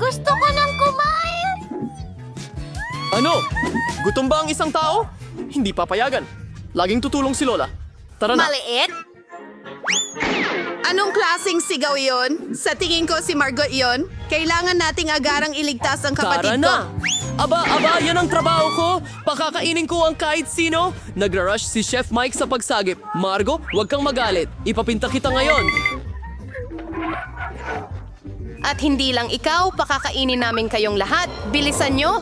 Gusto ko nang kumain! Ano? Gutom ba ang isang tao? Hindi papayagan. Laging tutulong si Lola. Tara na. Maliit? Anong klaseng sigaw yon? Sa tingin ko si Margot yon. Kailangan nating agarang iligtas ang Tara kapatid ko. na! Aba, yan ang trabaho ko. Pakakainin ko ang kahit sino. Nagra-rush si Chef Mike sa pagsagip. Margo, huwag kang magalit. Ipapinta kita ngayon. At hindi lang ikaw, pakakainin namin kayong lahat. Bilisan nyo!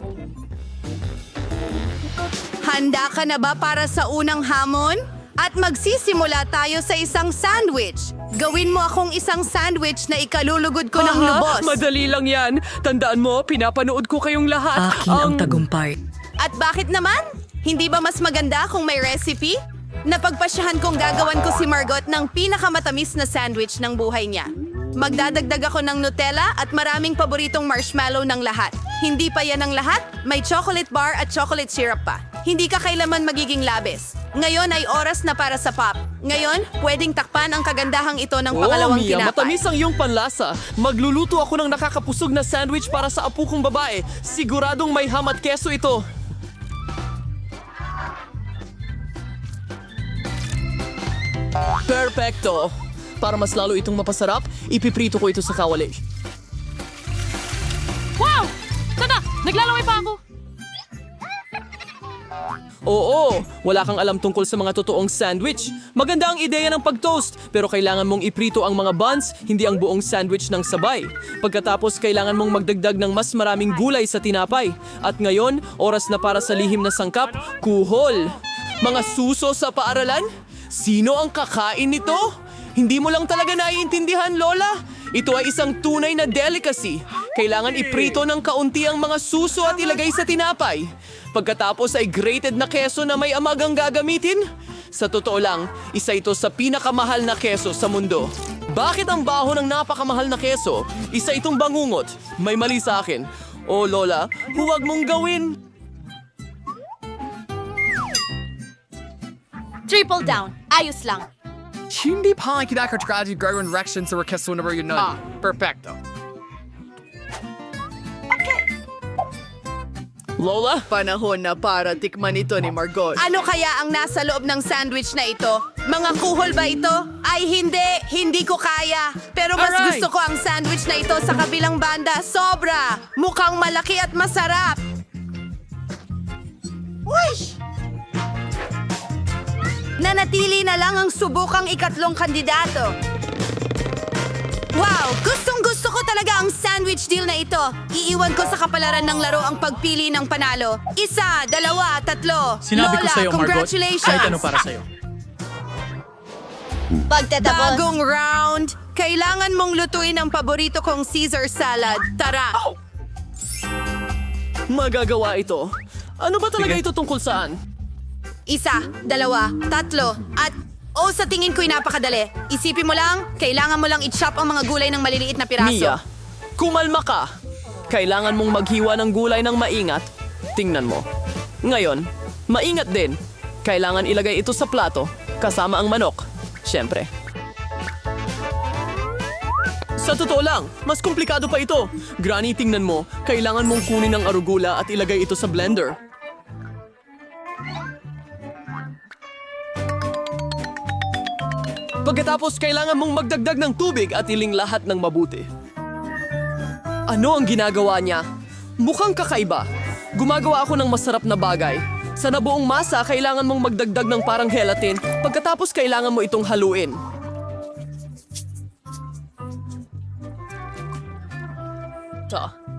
Handa ka na ba para sa unang hamon? At magsisimula tayo sa isang sandwich. Gawin mo akong isang sandwich na ikalulugod ko ng lubos. Madali lang yan. Tandaan mo, pinapanood ko kayong lahat. Akin ang tagumpay. At bakit naman? Hindi ba mas maganda kung may recipe? Napagpasyahan kong gagawan ko si Margot ng pinakamatamis na sandwich ng buhay niya. Magdadagdag ako ng Nutella at maraming paboritong marshmallow ng lahat. Hindi pa yan ang lahat, may chocolate bar at chocolate syrup pa. Hindi ka kailaman magiging labis. Ngayon ay oras na para sa pop. Ngayon, pwedeng takpan ang kagandahang ito ng pangalawang Mia, tinapay. matamis ang iyong panlasa. Magluluto ako ng nakakapusog na sandwich para sa apo kong babae. Siguradong may ham at keso ito. Perfecto! Para mas lalo itong mapasarap, ipiprito ko ito sa kawali. Wow! Tanda! Naglalaway pa ako! Oo, wala kang alam tungkol sa mga totoong sandwich. Maganda ang ideya ng pag-toast, pero kailangan mong iprito ang mga buns, hindi ang buong sandwich ng sabay. Pagkatapos, kailangan mong magdagdag ng mas maraming gulay sa tinapay. At ngayon, oras na para sa lihim na sangkap, kuhol. Mga suso sa paaralan? Sino ang kakain nito? Hindi mo lang talaga naiintindihan, Lola. Ito ay isang tunay na delicacy. Kailangan iprito ng kaunti ang mga suso at ilagay sa tinapay. Pagkatapos ay grated na keso na may amagang gagamitin. Sa totoo lang, isa ito sa pinakamahal na keso sa mundo. Bakit ang baho ng napakamahal na keso? Isa itong bangungot. May mali sa akin. Oh, Lola, huwag mong gawin. Triple down. Ayos lang. Hindi pa ang kinakatradi gawin reaction sa request na yun nun. Perfecto. Lola? Panahon na para tikman ito ni Margot. Ano kaya ang nasa loob ng sandwich na ito? Mga kuhol ba ito? Ay hindi ko kaya. Pero mas Aray! gusto ko ang sandwich na ito sa kabilang banda. Sobra! Mukhang malaki at masarap. Wish! Nanatili na lang ang subukang ikatlong kandidato. Wow! Gustong-gusto ko talaga ang sandwich deal na ito. Iiwan ko sa kapalaran ng laro ang pagpili ng panalo. 1, 2, 3. Sinabi ko Lola, sa'yo, Margot, congratulations! kahit ano para sa'yo. Pagtatapos, Bagong round. Kailangan mong lutuin ang paborito kong Caesar salad. Tara! Magagawa ito. Ano ba talaga ito tungkol saan? 1, 2, 3, at sa tingin ko'y napakadali. Isipin mo lang, kailangan mo lang i-chop ang mga gulay ng maliliit na piraso. Mia, kumalma ka. Kailangan mong maghiwa ng gulay ng maingat. Tingnan mo. Ngayon, maingat din. Kailangan ilagay ito sa plato, kasama ang manok. Siyempre. Sa totoo lang, mas komplikado pa ito. Granny, tingnan mo. Kailangan mong kunin ang arugula at ilagay ito sa blender. Pagkatapos, kailangan mong magdagdag ng tubig at iling lahat ng mabuti. Ano ang ginagawa niya? Mukhang kakaiba. Gumagawa ako ng masarap na bagay. Sa nabuong masa, kailangan mong magdagdag ng parang gelatin. Pagkatapos, kailangan mo itong haluin.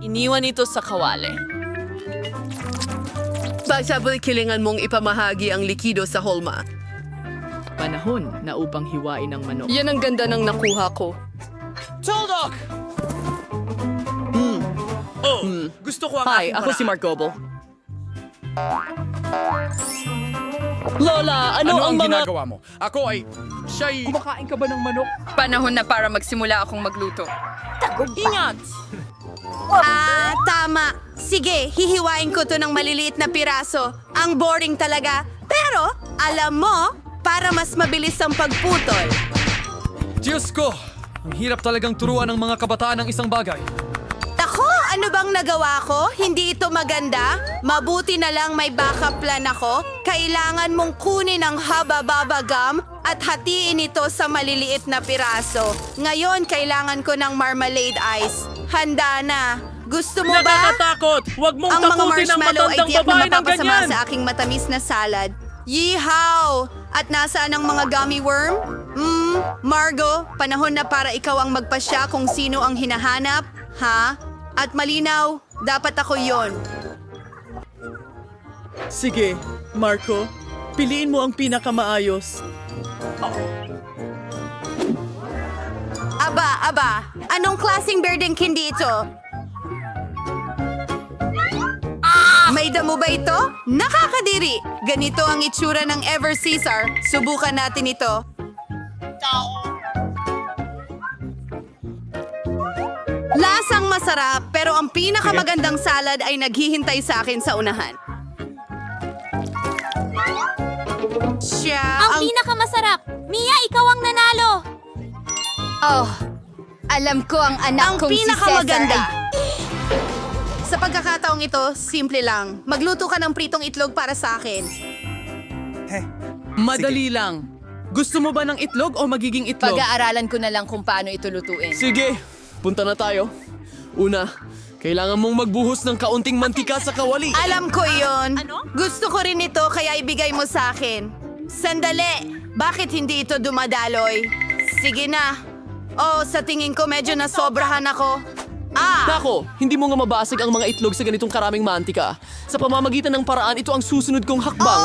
Iniwan ito sa kawali. Pagsabay kilingan mong ipamahagi ang likido sa holma. Panahon na upang hiwain ang manok. Yan ang ganda ng nakuha ko. Toldok! Gusto ko ang Hi, aking ako si paraan. Mark Goble. Lola, ano ang mga... ginagawa mo? Ako ay... Siya'y... Kumakain ka ba ng manok? Panahon na para magsimula akong magluto. Ingat! Tama. Sige, hihiwain ko to ng maliliit na piraso. Ang boring talaga. Pero, alam mo, para mas mabilis ang pagputol. Diyos ko! Ang hirap talagang turuan ng mga kabataan ng isang bagay. Ako, ano bang nagawa ko? Hindi ito maganda? Mabuti na lang may backup plan ako. Kailangan mong kunin ang haba-baba gum at hatiin ito sa maliliit na piraso. Ngayon, kailangan ko ng marmalade ice. Handa na. Gusto mo ba? Nakakatakot! Huwag mong Ang mga takutin ang marshmallow ay matandang tiyak na babae ng mapapasama ganyan! sa aking matamis na salad. Yeehaw! At nasaan ang mga gummy worm? Margo, panahon na para ikaw ang magpasya kung sino ang hinahanap, ha? At malinaw, dapat ako yon. Sige, Marco. Piliin mo ang pinakamaayos. Aba, anong klaseng birding candy ito? May damo ba ito? Nakakadiri! Ganito ang itsura ng Ever Caesar. Subukan natin ito. Lasang masarap, pero ang pinakamagandang salad ay naghihintay sa akin sa unahan. Siya Ang pinakamasarap! Mia, ikaw ang nanalo! Oh, alam ko ang anak ang kong si Cesar pinakamaganda. ay... Sa pagkakataong ito, simple lang. Magluto ka ng pritong itlog para sa akin. Madali lang. Gusto mo ba ng itlog o magiging itlog? Pag-aaralan ko na lang kung paano ito lutuin. Sige, punta na tayo. Una, kailangan mong magbuhos ng kaunting mantika sa kawali. Alam ko yon. Gusto ko rin ito kaya ibigay mo sa akin. Sandali! Bakit hindi ito dumadaloy? Sige na. Oh, sa tingin ko medyo nasobrahan ako. Nako, hindi mo nga mabasag ang mga itlog sa ganitong karaming mantika. Sa pamamagitan ng paraan, ito ang susunod kong hakbang.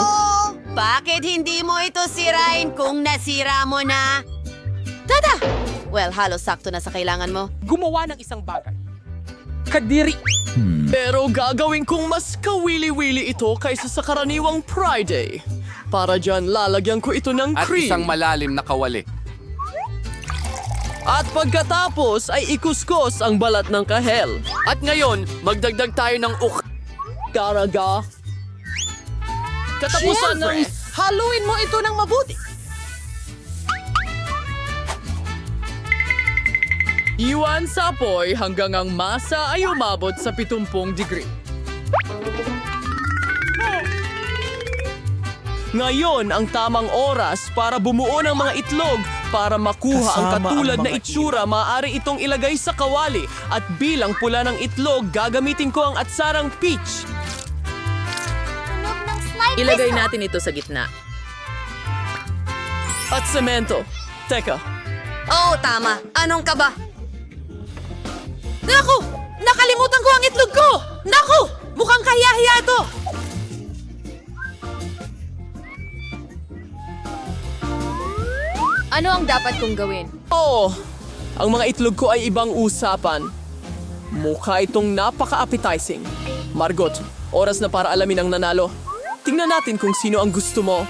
Bakit hindi mo ito sirain kung nasira mo na? Tada! Well, halos sakto na sa kailangan mo. Gumawa ng isang bagay. Kadiri! Pero gagawin kong mas kawili-wili ito kaysa sa karaniwang Friday. Para dyan, lalagyan ko ito ng At cream. isang malalim na kawali. At pagkatapos ay ikuskos ang balat ng kahel. At ngayon, magdagdag tayo ng Karaga. Katapusan ng... Haluin mo ito ng mabuti. Iwan sa apoy hanggang ang masa ay umabot sa 70 degree. Ngayon ang tamang oras para bumuo ng mga itlog para makuha ang katulad na itsura. Maaari itong ilagay sa kawali at bilang pula ng itlog gagamitin ko ang atsarang peach. Tunog ng slime Ilagay whistle. natin ito sa gitna. At semento. Teka, Oo, tama. Anong ka ba? Naku! Nakalimutan ko ang itlog ko! Naku! Mukhang kahiya-hiya ito! Ano ang dapat kong gawin? oo, ang mga itlog ko ay ibang usapan. Mukha itong napaka-appetizing. Margot, oras na para alamin ang nanalo. Tingnan natin kung sino ang gusto mo.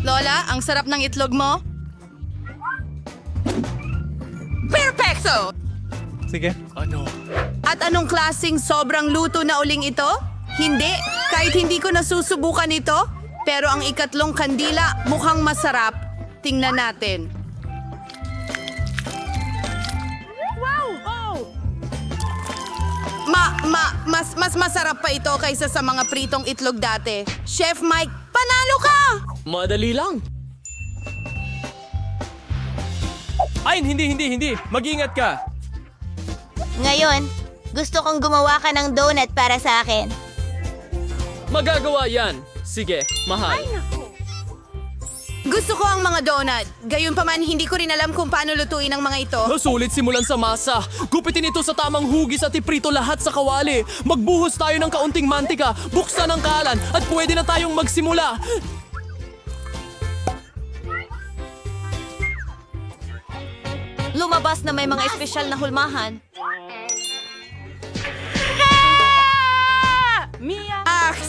Lola, ang sarap ng itlog mo. Perfecto! Sige. Ano? At anong klaseng sobrang luto na uling ito? Hindi, kahit hindi ko nasusubukan ito. Pero ang ikatlong kandila mukhang masarap. Tingnan natin. Mas masarap pa ito kaysa sa mga pritong itlog dati. Chef Mike, panalo ka! Madali lang. Ay, hindi. Mag-ingat ka. Ngayon, gusto kong gumawa ka ng donut para sa akin. Magagawa yan. Sige, mahal. Gusto ko ang mga donut. Gayunpaman, hindi ko rin alam kung paano lutuin ang mga ito. Sulit simulan sa masa. Gupitin ito sa tamang hugis at iprito lahat sa kawali. Magbuhos tayo ng kaunting mantika, buksan ang kalan, at pwede na tayong magsimula. Lumabas na may mga espesyal na hulmahan.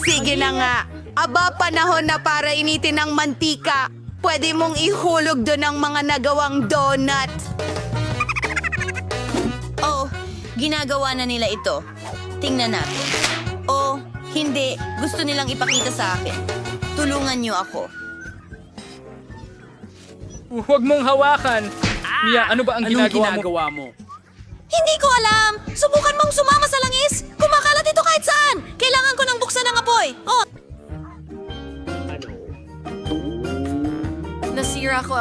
Sige na nga. Aba, panahon na para initin ng mantika. Pwede mong ihulog doon ang mga nagawang donut. Oh, ginagawa na nila ito. Tingnan natin. Oh, hindi. Gusto nilang ipakita sa akin. Tulungan niyo ako. Huwag mong hawakan. Mia, ano ba ang ginagawa mo? Hindi ko alam. Subukan mong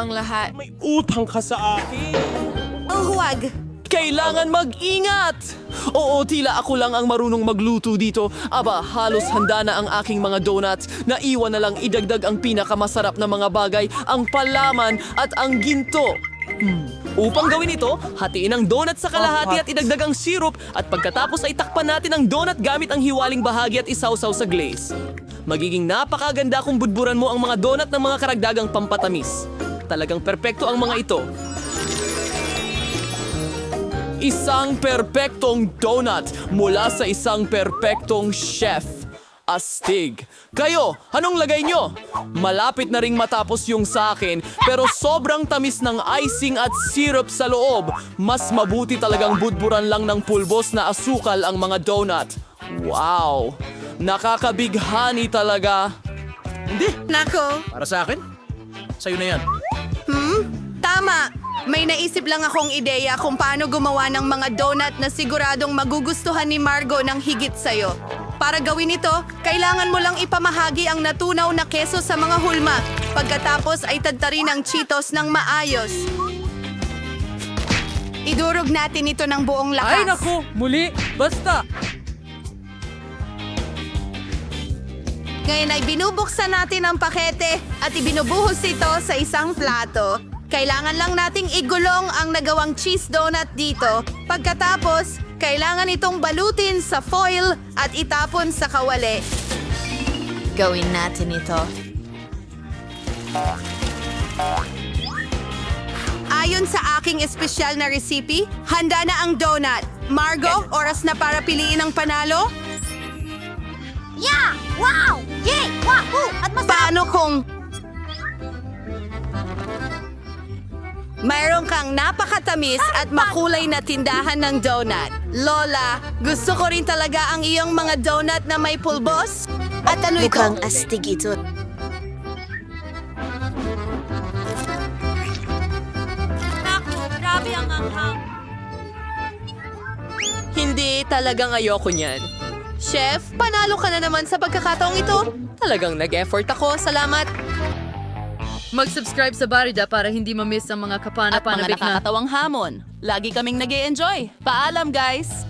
ang lahat. May utang ka sa akin. Oh, huwag! Kailangan mag-ingat! Oo, tila ako lang ang marunong magluto dito. Aba, halos handa na ang aking mga donuts. Naiwan na lang idagdag ang pinakamasarap na mga bagay, ang palaman at ang ginto. Upang gawin ito, hatiin ang donut sa kalahati at idagdag ang syrup at pagkatapos ay takpan natin ang donut gamit ang hiwaling bahagi at isawsaw sa glaze. Magiging napakaganda kung budburan mo ang mga donut ng mga karagdagang pampatamis. Talagang perpekto ang mga ito. Isang perpektong donut mula sa isang perpektong chef. Astig. Kayo, anong lagay nyo? Malapit na ring matapos yung sa akin, pero sobrang tamis ng icing at syrup sa loob. Mas mabuti talagang budburan lang ng pulbos na asukal ang mga donut. Wow! Nakakabighani talaga. Nako, Para sa akin, sa'yo na yan. tama! May naisip lang akong ideya kung paano gumawa ng mga donut na siguradong magugustuhan ni Margot ng higit sa'yo. Para gawin ito, kailangan mo lang ipamahagi ang natunaw na keso sa mga hulma. Pagkatapos ay tadtarin ang Cheetos ng maayos. Idurog natin ito ng buong lakas. Ay naku, muli, basta. Ngayon ay binubuksan natin ang pakete at ibinubuhos ito sa isang plato. Kailangan lang nating igulong ang nagawang cheese donut dito. Pagkatapos, kailangan itong balutin sa foil at itapon sa kawali. Gawin natin ito. Ayon sa aking espesyal na recipe, handa na ang donut. Margot, oras na para piliin ang panalo? Yeah! Wow! Yay! Wahoo! At masarap! Paano kung... Mayroon kang napakatamis at makulay na tindahan ng donut. Lola, gusto ko rin talaga ang iyong mga donut na may pulbos. At ano ito? Mukhang astig ito. Grabe ang anghang. Hindi talagang ayoko niyan. Chef, panalo ka na naman sa pagkakataong ito. Talagang nag-effort ako. Salamat. Mag-subscribe sa Barida para hindi ma-miss ang mga kapanapanabik na... nakakatawang hamon. Lagi kaming nag-e-enjoy. Paalam, guys!